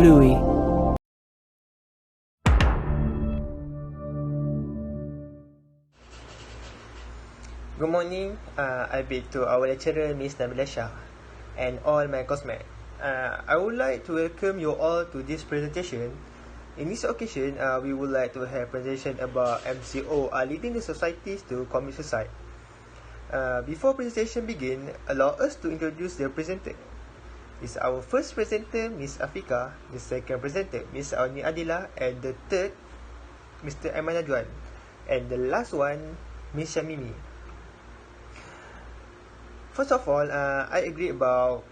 Fluey. Good morning. I bid to our lecturer, Ms. Nabila Shah, and all my classmates. I would like to welcome you all to this presentation. In this occasion, we would like to have a presentation about MCO leading the societies to commit suicide. Before presentation begin, allow us to introduce the presenter. Is our first presenter, Ms. Afika, the second presenter, Ms. Auni Adila, and the third, Mr. Aiman Najwan, and the last one, Ms. Shamimi. First of all, I agree about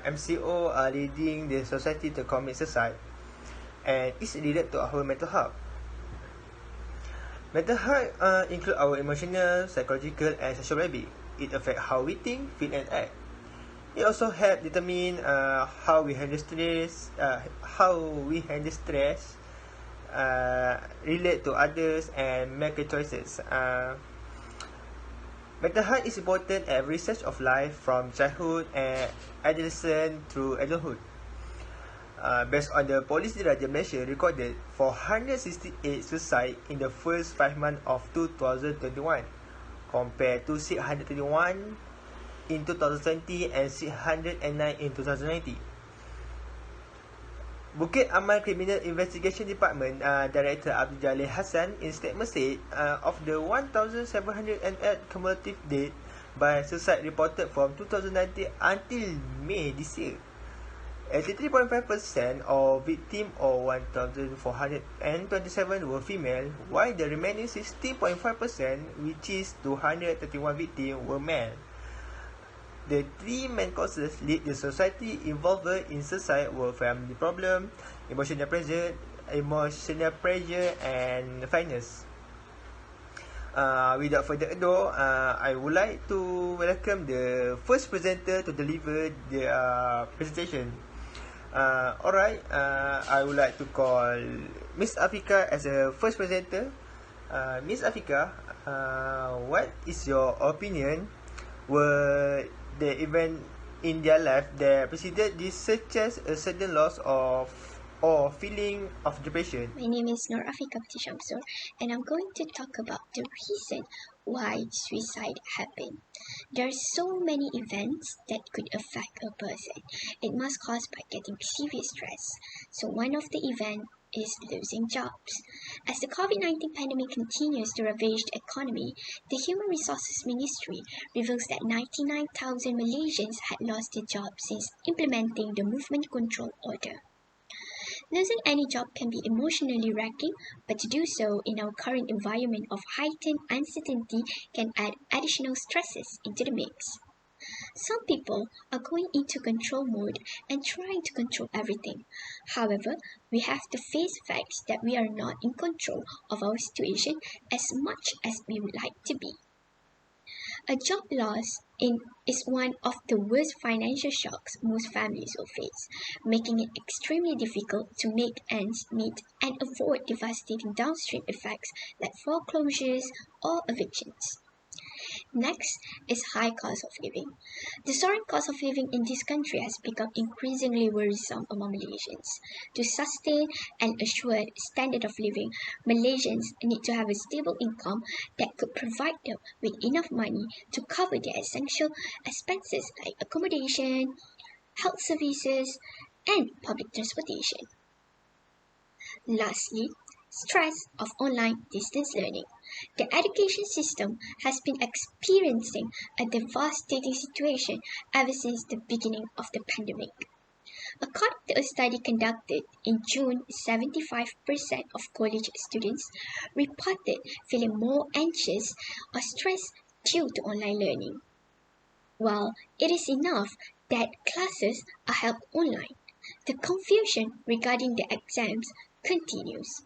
MCO leading the society to commit suicide, and it's related to our mental health. Mental health include our emotional, psychological, and social well-being. It affects how we think, feel, and act. It also helps determine how we handle stress, relate to others, and make choices. Mental health is important at every stage of life, from childhood and adolescence through adulthood. Based on the Police Diraja Malaysia recorded 468 suicide in the first 5 months of 2021, compared to 621 in 2020 and 609 in 2019. Bukit Aman Criminal Investigation Department Director Abdul Jalil Hassan in statement said of the 1,708 cumulative deaths by suicide reported from 2019 until May this year, 83.5% of victims, or 1,427, were female, while the remaining 16.5%, which is 231 victims, were male. The three main causes lead the society involved in suicide were family problem, emotional pressure, and finance. Without further ado, I would like to welcome the first presenter to deliver the presentation. Alright, I would like to call Ms. Afika as the first presenter. Ms. Afika, what is your opinion? Were the event in their life that preceded this, such as a sudden loss of or feeling of depression? My name is Nur Afika Shamsur, and I'm going to talk about the reason why suicide happened. There are so many events that could affect a person. It must cause by getting serious stress. So one of the events is losing jobs. As the COVID-19 pandemic continues to ravage the economy, the Human Resources Ministry reveals that 99,000 Malaysians had lost their jobs since implementing the Movement Control Order. Losing any job can be emotionally wrecking, but to do so in our current environment of heightened uncertainty can add additional stresses into the mix. Some people are going into control mode and trying to control everything. However, we have to face facts that we are not in control of our situation as much as we would like to be. A job loss is one of the worst financial shocks most families will face, making it extremely difficult to make ends meet and avoid devastating downstream effects like foreclosures or evictions. Next is high cost of living. The soaring cost of living in this country has become increasingly worrisome among Malaysians. To sustain an assured standard of living, Malaysians need to have a stable income that could provide them with enough money to cover their essential expenses like accommodation, health services, and public transportation. Lastly, stress of online distance learning. The education system has been experiencing a devastating situation ever since the beginning of the pandemic. According to a study conducted in June, 75% of college students reported feeling more anxious or stressed due to online learning. While it is enough that classes are held online, the confusion regarding the exams continues.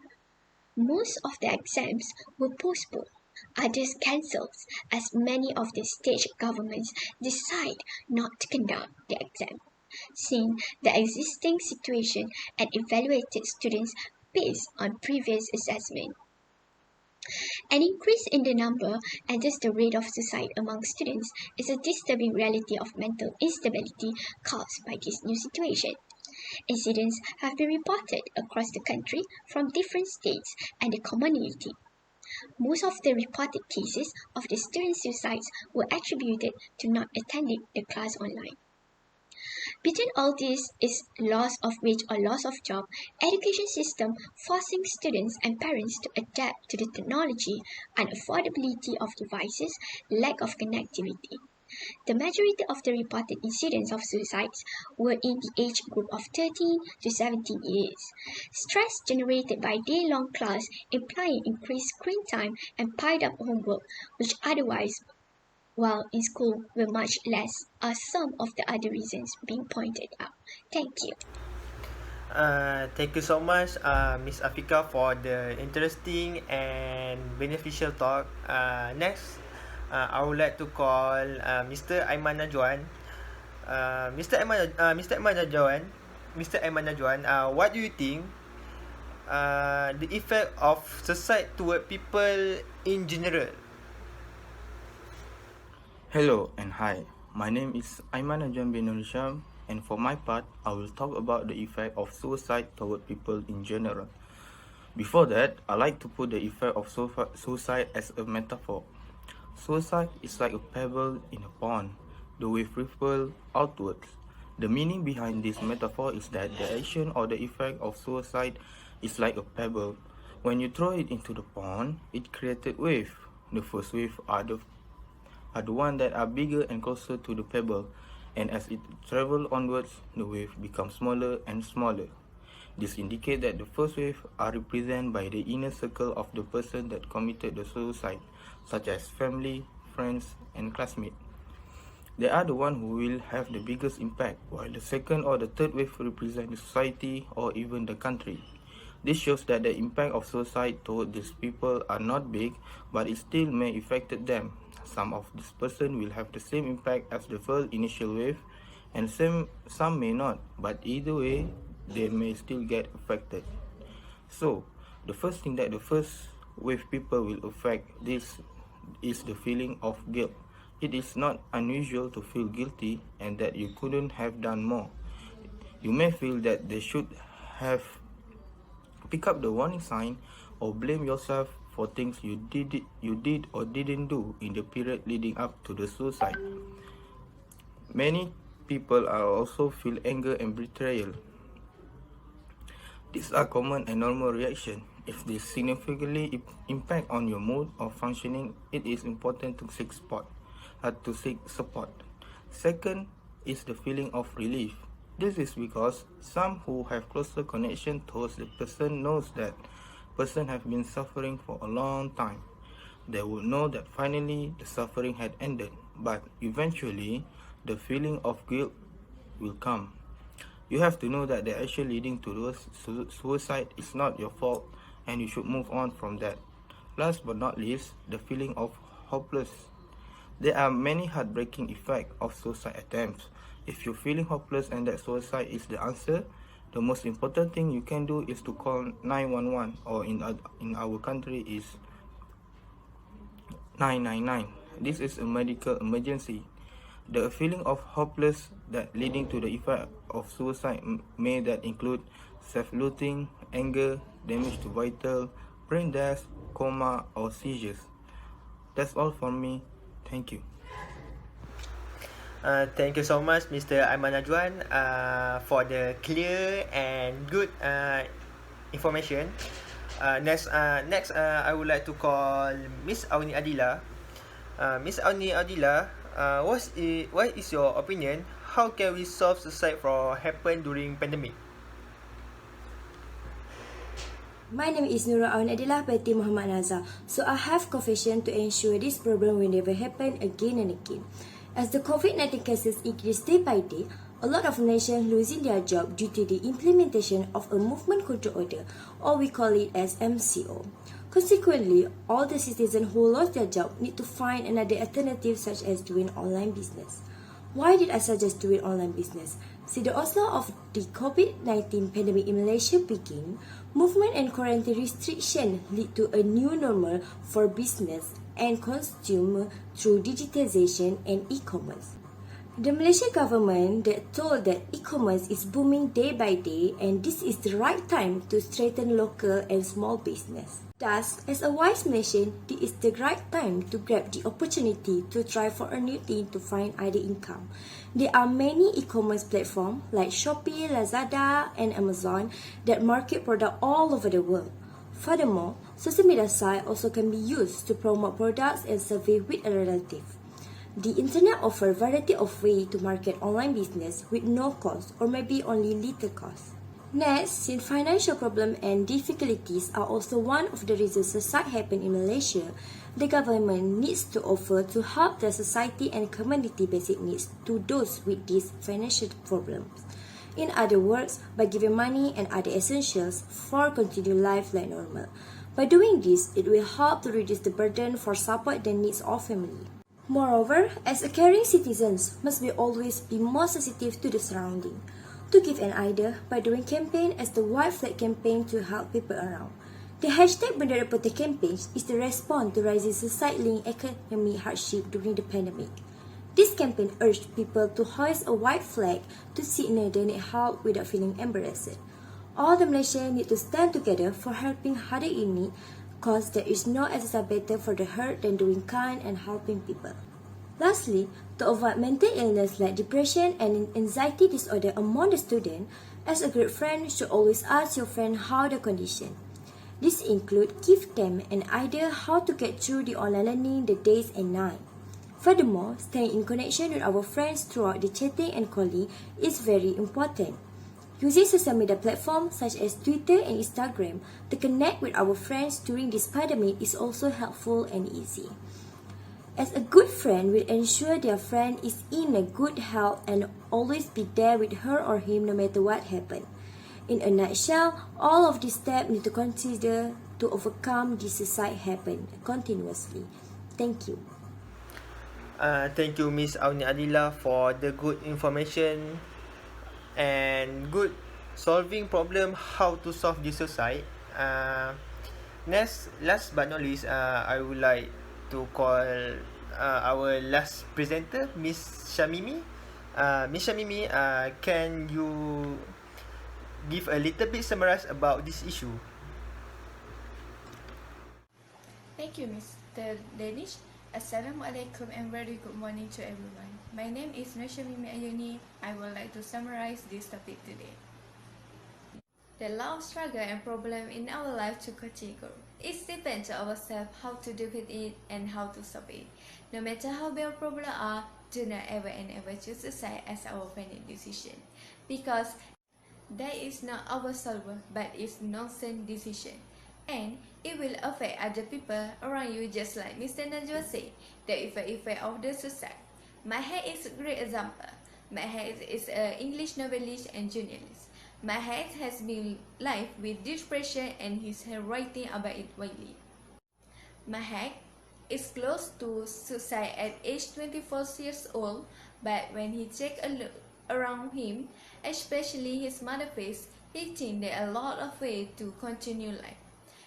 Most of the exams were postponed, others cancelled, as many of the state governments decide not to conduct the exam, seeing the existing situation and evaluated students based on previous assessment. An increase in the number and thus the rate of suicide among students is a disturbing reality of mental instability caused by this new situation. Incidents have been reported across the country from different states and the community. Most of the reported cases of the student suicides were attributed to not attending the class online. Between all this is loss of wage or loss of job, education system forcing students and parents to adapt to the technology, unaffordability of devices, lack of connectivity. The majority of the reported incidents of suicides were in the age group of 13 to 17 years. Stress generated by day-long class implying increased screen time and piled-up homework, which otherwise while in school were much less, are some of the other reasons being pointed out. Thank you. Thank you so much, Miss Afika, for the interesting and beneficial talk. Next, I would like to call Mr. Aiman Najwan. Mr. Aiman Najwan, what do you think the effect of suicide toward people in general? Hello and hi, my name is Aiman Najwan bin Nurisham, and for my part, I will talk about the effect of suicide toward people in general. Before that, I like to put the effect of suicide as a metaphor. Suicide is like a pebble in a pond, the wave ripple outwards. The meaning behind this metaphor is that the action or the effect of suicide is like a pebble. When you throw it into the pond, it creates a wave. The first wave are the one that are bigger and closer to the pebble, and as it travels onwards, the wave becomes smaller and smaller. This indicates that the first wave are represented by the inner circle of the person that committed the suicide, such as family, friends, and classmates. They are the one who will have the biggest impact, while the second or the third wave represent the society or even the country. This shows that the impact of suicide toward these people are not big, but it still may affect them. Some of this person will have the same impact as the first initial wave, and some may not, but either way, they may still get affected. So, the first thing that the first wave people will affect this is the feeling of guilt. It is not unusual to feel guilty and that you couldn't have done more. You may feel that they should have picked up the warning sign or blame yourself for things you did or didn't do in the period leading up to the suicide. Many people are also feel anger and betrayal. These are common and normal reactions. If they significantly impact on your mood or functioning, it is important to seek support. Second is the feeling of relief. This is because some who have closer connection towards the person knows that person have been suffering for a long time. They will know that finally the suffering had ended, but eventually the feeling of guilt will come. You have to know that the action leading to suicide is not your fault and you should move on from that. Last but not least, the feeling of hopeless. There are many heartbreaking effects of suicide attempts. If you're feeling hopeless and that suicide is the answer, the most important thing you can do is to call 911, or in our country is 999. This is a medical emergency. The feeling of hopeless that leading to the effect of suicide may that include self-loathing, anger, damage to vital, brain death, coma, or seizures. That's all from me. Thank you. Thank you so much, Mr. Aiman Najwan, for the clear and good information. Next, I would like to call Miss Auni Adila. Miss Auni Adila, what is your opinion? How can we solve suicide from happen during pandemic? My name is Nurul Aun Adilah binti Muhammad Nazar. So I have confession to ensure this problem will never happen again and again. As the COVID-19 cases increase day by day, a lot of nations losing their job due to the implementation of a movement control order, or we call it as MCO. Consequently, all the citizens who lost their job need to find another alternative such as doing online business. Why did I suggest doing online business? Since the onslaught of the COVID-19 pandemic in Malaysia began, movement and quarantine restriction lead to a new normal for business and consumer through digitization and e-commerce. The Malaysian government that told that e-commerce is booming day by day and this is the right time to strengthen local and small business. Thus, as a wise Malaysian, this is the right time to grab the opportunity to try for a new thing to find either income. There are many e-commerce platforms like Shopee, Lazada and Amazon that market products all over the world. Furthermore, social media sites also can be used to promote products and survey with a relative. The internet offers a variety of ways to market online business with no cost or maybe only little cost. Next, since financial problems and difficulties are also one of the reasons suicide happen in Malaysia, the government needs to offer to help the society and community basic needs to those with these financial problems. In other words, by giving money and other essentials for continued life like normal. By doing this, it will help to reduce the burden for support the needs of family. Moreover, as a caring citizens, must be always be more sensitive to the surrounding. To give an idea, by doing campaign as the White Flag campaign to help people around. The hashtag Bendera Putih campaign is the response to rising society-linked economic hardship during the pandemic. This campaign urged people to hoist a white flag to signal they need help without feeling embarrassed. All the Malaysians need to stand together for helping harder in need, cause there is no exercise better for the hurt than doing kind and helping people. Lastly, to avoid mental illness like depression and anxiety disorder among the students, as a great friend should always ask your friend how the condition. This include give them an idea how to get through the online learning the days and night. Furthermore, staying in connection with our friends throughout the chatting and calling is very important. Using social media platforms such as Twitter and Instagram to connect with our friends during this pandemic is also helpful and easy. As a good friend will ensure their friend is in a good health and always be there with her or him no matter what happens. In a nutshell, all of these steps need to consider to overcome this suicide happen continuously. Thank you. Thank you, Miss Auni Adila, for the good information and good solving problem how to solve this suicide. Last but not least, I would like to call our last presenter, Miss Shamimi. Miss Shamimi, can you give a little bit summarize about this issue? Thank you, Mr. Danish. Assalamualaikum and very good morning to everyone. My name is Shamimi Ayuni. I would like to summarize this topic today. The love struggle and problem in our life to continue. It depends on ourselves how to deal with it and how to solve it. No matter how big problems are, do not ever and ever choose suicide as our final decision, because that is not our solver, but it's nonsense decision. And it will affect other people around you, just like Mr. Najwa said, the effect of the suicide. My head is a great example. My head is an English novelist and journalist. My head has been live with depression and his writing about it widely. My head is close to suicide at age 24 years old, but when he checked a look around him, especially his mother face, he thinks there are a lot of ways to continue life.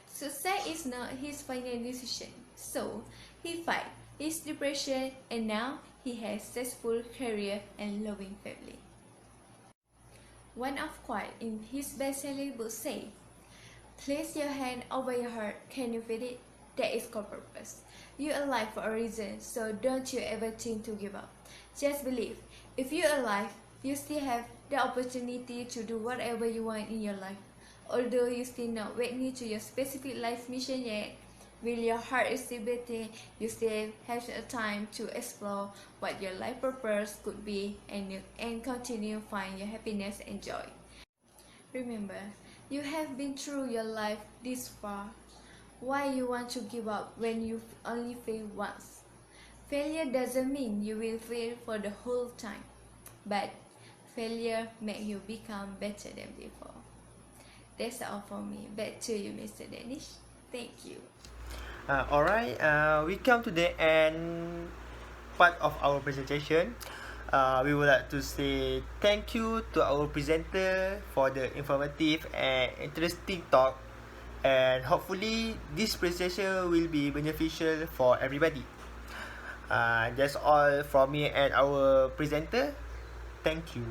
Suicide is not his final decision, so he fight his depression and now he has successful career and loving family. One of quote in his best-selling book say, "Place your hand over your heart, can you feel it? That is called purpose. You're alive for a reason, so don't you ever think to give up. Just believe, if you're alive, you still have the opportunity to do whatever you want in your life. Although you still not ready to your specific life mission yet, while your heart is still beating, you still have a time to explore what your life purpose could be and continue find your happiness and joy. Remember, you have been through your life this far. Why you want to give up when you only fail once? Failure doesn't mean you will fail for the whole time, but failure makes you become better than before." That's all for me. Back to you, Mr. Danish. Thank you. Alright, we come to the end part of our presentation. We would like to say thank you to our presenter for the informative and interesting talk, and hopefully this presentation will be beneficial for everybody. That's all from me and our presenter. Thank you.